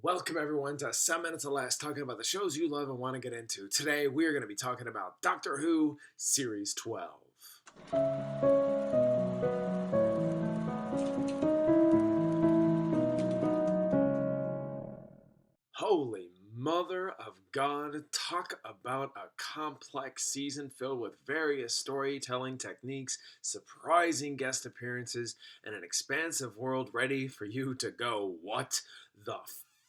Welcome everyone to 7 Minutes or Less, talking about the shows you love and want to get into. Today we are going to be talking about Doctor Who Series 12. Holy Mother of God, talk about a complex season filled with various storytelling techniques, surprising guest appearances, and an expansive world ready for you to go, what the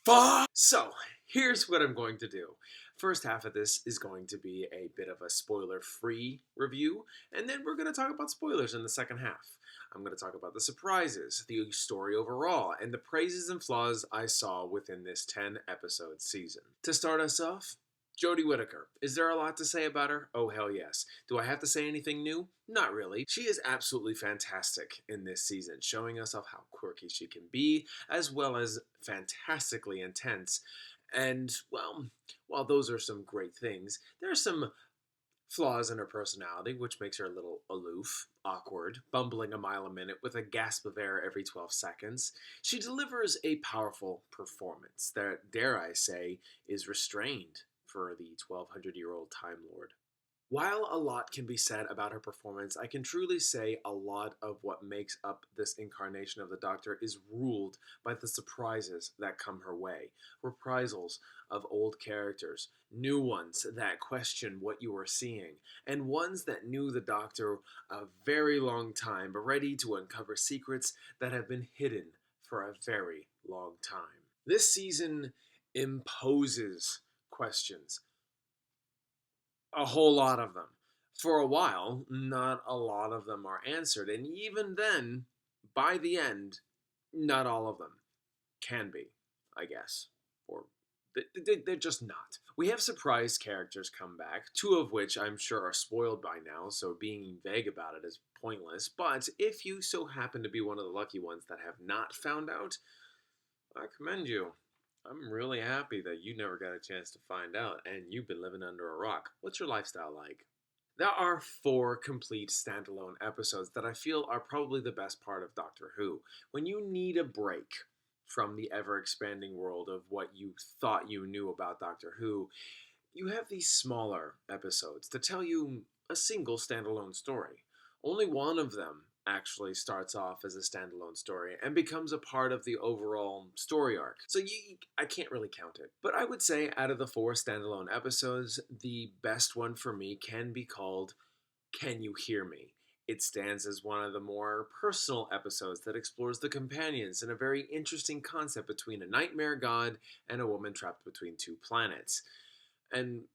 fuck? So, here's what I'm going to do. First half of this is going to be a bit of a spoiler-free review, and then we're going to talk about spoilers in the second half. I'm going to talk about the surprises, the story overall, and the praises and flaws I saw within this 10-episode season. To start us off, Jodie Whittaker. Is there a lot to say about her? Oh, hell yes. Do I have to say anything new? Not really. She is absolutely fantastic in this season, showing us off how quirky she can be, as well as fantastically intense. And, well, while those are some great things, there are some flaws in her personality, which makes her a little aloof, awkward, bumbling a mile a minute with a gasp of air every 12 seconds. She delivers a powerful performance that, dare I say, is restrained for the 1200-year-old Time Lord. While a lot can be said about her performance, I can truly say a lot of what makes up this incarnation of the Doctor is ruled by the surprises that come her way. Reprisals of old characters, new ones that question what you are seeing, and ones that knew the Doctor a very long time, but ready to uncover secrets that have been hidden for a very long time. This season imposes questions. A whole lot of them. For a while, not a lot of them are answered, and even then, by the end, not all of them can be, I guess. Or they're just not. We have surprise characters come back, two of which I'm sure are spoiled by now, so being vague about it is pointless. But if you so happen to be one of the lucky ones that have not found out, I commend you. I'm really happy that you never got a chance to find out and you've been living under a rock. What's your lifestyle like? There are 4 complete standalone episodes that I feel are probably the best part of Doctor Who. When you need a break from the ever-expanding world of what you thought you knew about Doctor Who, you have these smaller episodes to tell you a single standalone story. Only one of them actually starts off as a standalone story and becomes a part of the overall story arc. So I can't really count it. But I would say out of the 4 standalone episodes, the best one for me can be called Can You Hear Me? It stands as one of the more personal episodes that explores the companions and a very interesting concept between a nightmare god and a woman trapped between 2 planets. And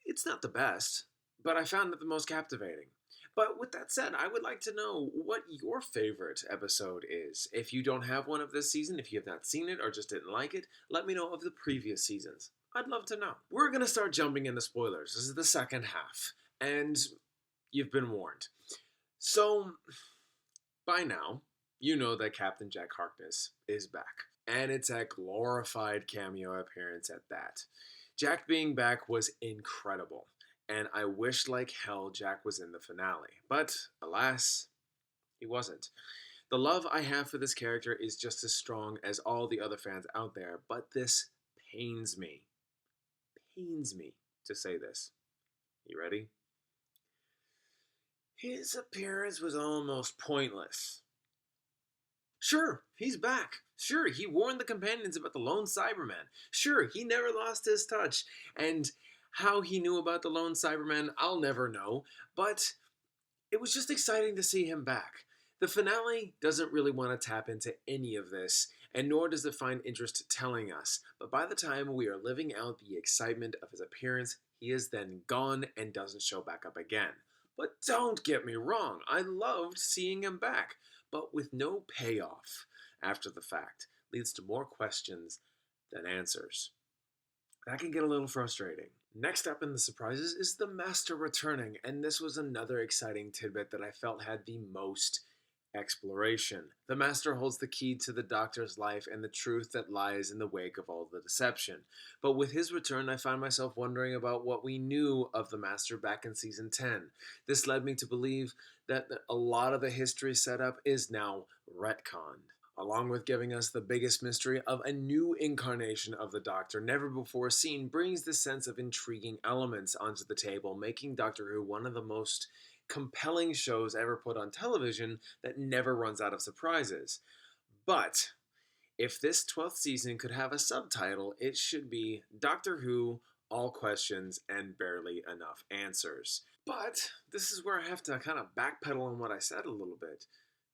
it's not the best, but I found it the most captivating. But with that said, I would like to know what your favorite episode is. If you don't have one of this season, if you have not seen it or just didn't like it, let me know of the previous seasons. I'd love to know. We're going to start jumping into spoilers. This is the second half, and you've been warned. So, by now, you know that Captain Jack Harkness is back. And it's a glorified cameo appearance at that. Jack being back was incredible, and I wished like hell Jack was in the finale. But, alas, he wasn't. The love I have for this character is just as strong as all the other fans out there, but this pains me. Pains me to say this. You ready? His appearance was almost pointless. Sure, he's back. Sure, he warned the companions about the lone Cyberman. Sure, he never lost his touch. And how he knew about the lone Cyberman, I'll never know. But it was just exciting to see him back. The finale doesn't really want to tap into any of this, and nor does it find interest telling us. But by the time we are living out the excitement of his appearance, he is then gone and doesn't show back up again. But don't get me wrong, I loved seeing him back, but with no payoff after the fact leads to more questions than answers. That can get a little frustrating. Next up in the surprises is the Master returning, and this was another exciting tidbit that I felt had the most exploration. The Master holds the key to the Doctor's life and the truth that lies in the wake of all the deception. But with his return, I found myself wondering about what we knew of the Master back in Season 10. This led me to believe that a lot of the history setup is now retconned. along with giving us the biggest mystery of a new incarnation of the Doctor never before seen, brings the sense of intriguing elements onto the table, making Doctor Who one of the most compelling shows ever put on television that never runs out of surprises. But if this 12th season could have a subtitle, it should be Doctor Who, All Questions and Barely Enough Answers. But this is where I have to kind of backpedal on what I said a little bit.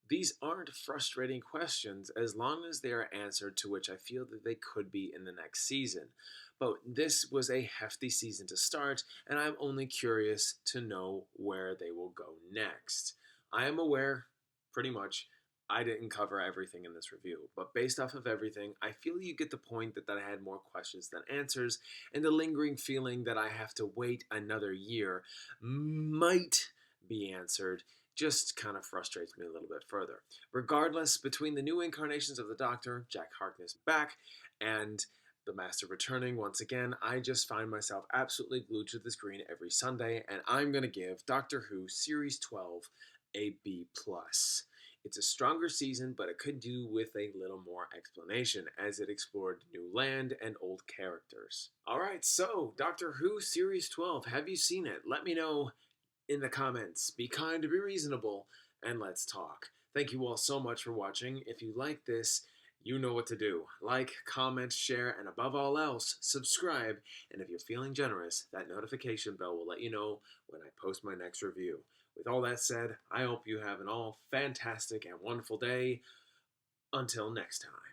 These aren't frustrating questions as long as they are answered to which I feel that they could be in the next season. But this was a hefty season to start, and I'm only curious to know where they will go next. I am aware, pretty much, I didn't cover everything in this review, but based off of everything, I feel you get the point that I had more questions than answers, and the lingering feeling that I have to wait another year might be answered just kind of frustrates me a little bit further. Regardless, between the new incarnations of the Doctor, Jack Harkness back, and the Master returning once again, I just find myself absolutely glued to the screen every Sunday, and I'm going to give Doctor Who Series 12 a B+. It's a stronger season, but it could do with a little more explanation as it explored new land and old characters. Alright, so Doctor Who Series 12, have you seen it? Let me know in the comments. Be kind, be reasonable, and let's talk. Thank you all so much for watching. If you like this, you know what to do. Like, comment, share, and above all else, subscribe. And if you're feeling generous, that notification bell will let you know when I post my next review. With all that said, I hope you have an all fantastic and wonderful day. Until next time.